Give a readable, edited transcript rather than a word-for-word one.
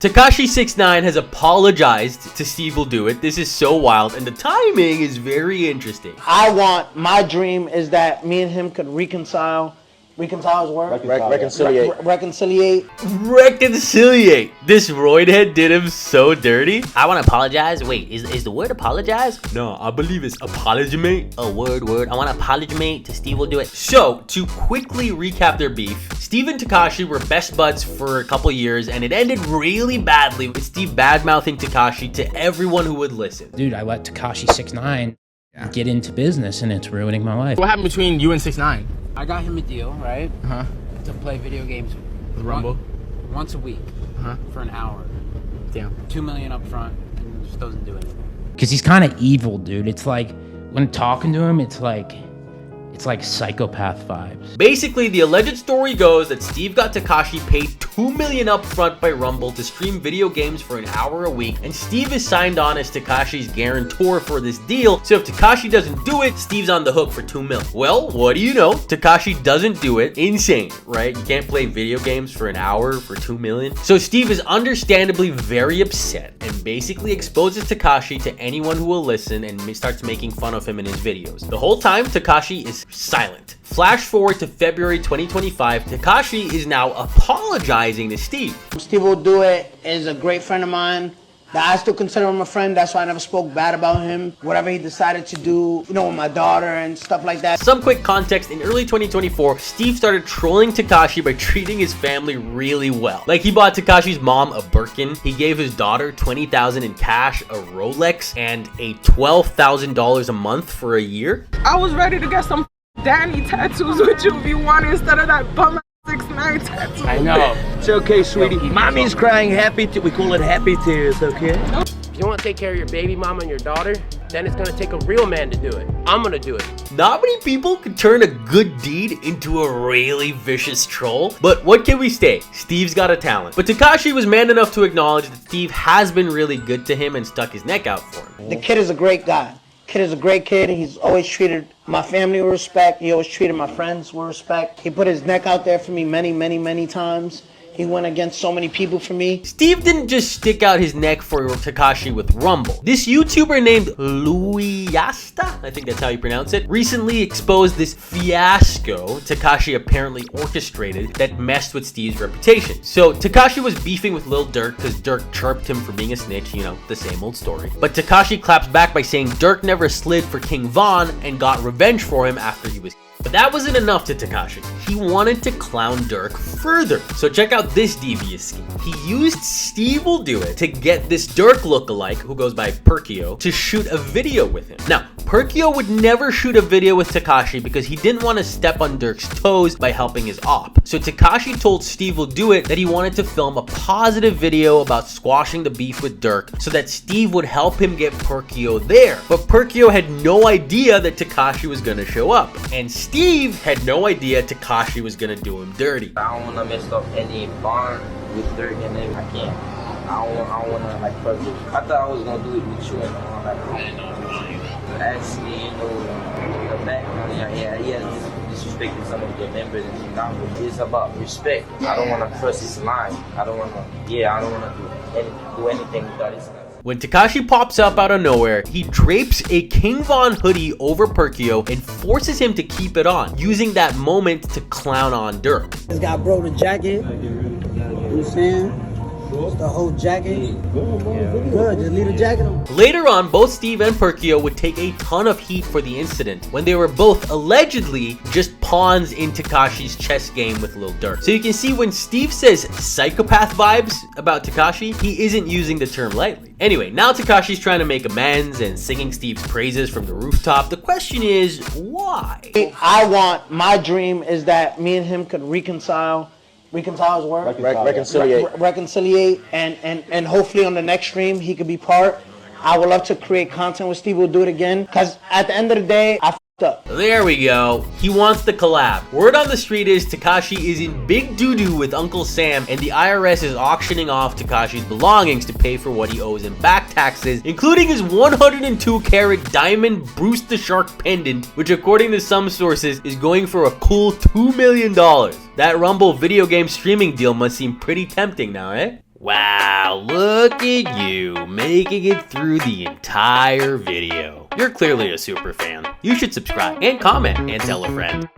Tekashi 6ix9ine has apologized to Stevewilldoit. This is so wild, and the timing is very interesting. My dream is that me and him could reconcile his word? Reconciliate. This roidhead did him so dirty. I want to apologize. Wait, is the word apologize? No, I believe it's apologimate. A word. I want to apologimate to Stevewilldoit. So, to quickly recap their beef, Steve and Tekashi were best buds for a couple years, and it ended really badly with Steve badmouthing Tekashi to everyone who would listen. Dude, I let Tekashi 6ix9ine get into business, and it's ruining my life. What happened between you and 6ix9ine? I got him a deal, right? To play video games with Rumble once a week for an hour. Damn. $2 million up front, and just doesn't do anything. Because he's kind of evil, dude. It's like, when talking to him, it's like psychopath vibes. Basically, the alleged story goes that Steve got Tekashi paid $2 million up front by Rumble to stream video games for an hour a week, and Steve is signed on as Tekashi's guarantor for this deal, so if Tekashi doesn't do it, Steve's on the hook for $2 million. Well, what do you know? Tekashi doesn't do it. Insane, right? You can't play video games for an hour for $2 million. So Steve is understandably very upset and basically exposes Tekashi to anyone who will listen and starts making fun of him in his videos. The whole time, Tekashi is silent. Flash forward to February 2025, Tekashi is now apologizing to Steve. Stevewilldoit is a great friend of mine. I still consider him a friend. That's why I never spoke bad about him. Whatever he decided to do, with my daughter and stuff like that. Some quick context, in early 2024, Steve started trolling Tekashi by treating his family really well. Like, he bought Tekashi's mom a Birkin, he gave his daughter $20,000 in cash, a Rolex, and a $12,000 a month for a year. I was ready to get some Danny tattoos with you if you wanted, instead of that bum 6ix9ine tattoo. I know. It's okay, sweetie. Mommy's crying happy tears. We call it happy tears, okay? If you want to take care of your baby mama and your daughter, then it's going to take a real man to do it. I'm going to do it. Not many people could turn a good deed into a really vicious troll, but what can we say? Steve's got a talent. But Tekashi was man enough to acknowledge that Steve has been really good to him and stuck his neck out for him. The kid is a great guy. Kid is a great kid. He's always treated my family with respect. He always treated my friends with respect. He put his neck out there for me many times. He went against so many people for me. Steve didn't just stick out his neck for Tekashi with Rumble. This YouTuber named Louiasta, I think that's how you pronounce it, recently exposed this fiasco Tekashi apparently orchestrated that messed with Steve's reputation. So Tekashi was beefing with Lil Durk because Durk chirped him for being a snitch, the same old story. But Tekashi claps back by saying Durk never slid for King Von and got revenge for him after he was. But that wasn't enough to Tekashi. He wanted to clown Durk further. So check out this devious scheme. He used Stevewilldoit to get this Durk lookalike, who goes by Perkio, to shoot a video with him. Now, Perkio would never shoot a video with Tekashi because he didn't want to step on Durk's toes by helping his op. So Tekashi told Stevewilldoit that he wanted to film a positive video about squashing the beef with Durk so that Steve would help him get Perkio there. But Perkio had no idea that Tekashi was gonna show up. And Steve had no idea Tekashi was gonna do him dirty. I don't wanna mess up any bond with Durk and everything. I can't. I don't wanna fuck it. I thought I was gonna do it with you and I didn't know. Actually, the background, he has disrespected some of the members in Chicago. It's about respect. I don't wanna cross his line. I don't wanna do anything without his line. When Tekashi pops up out of nowhere, he drapes a King Von hoodie over Perkio and forces him to keep it on, using that moment to clown on Durk. This guy broke the jacket. You know what I'm saying? The whole jacket. Good, just leave the jacket on. Later on, both Steve and Perkio would take a ton of heat for the incident when they were both allegedly just pawns in Tekashi's chess game with Lil Durk. So you can see when Steve says psychopath vibes about Tekashi, he isn't using the term lightly. Anyway, now Tekashi's trying to make amends and singing Steve's praises from the rooftop. The question is, why? My dream is that me and him could reconcile his word? Reconciliate, and hopefully on the next stream he could be part. I would love to create content with Stevewilldoit again, because at the end of the day, I f***ed up. There we go. He wants the collab. Word on the street is Tekashi is in big doo-doo with Uncle Sam, and the IRS is auctioning off Tekashi's belongings to pay for what he owes in back taxes, including his 102-carat diamond Bruce the Shark pendant, which according to some sources is going for a cool $2 million. That Rumble video game streaming deal must seem pretty tempting now, eh? Wow, look at you, making it through the entire video. You're clearly a super fan. You should subscribe and comment and tell a friend.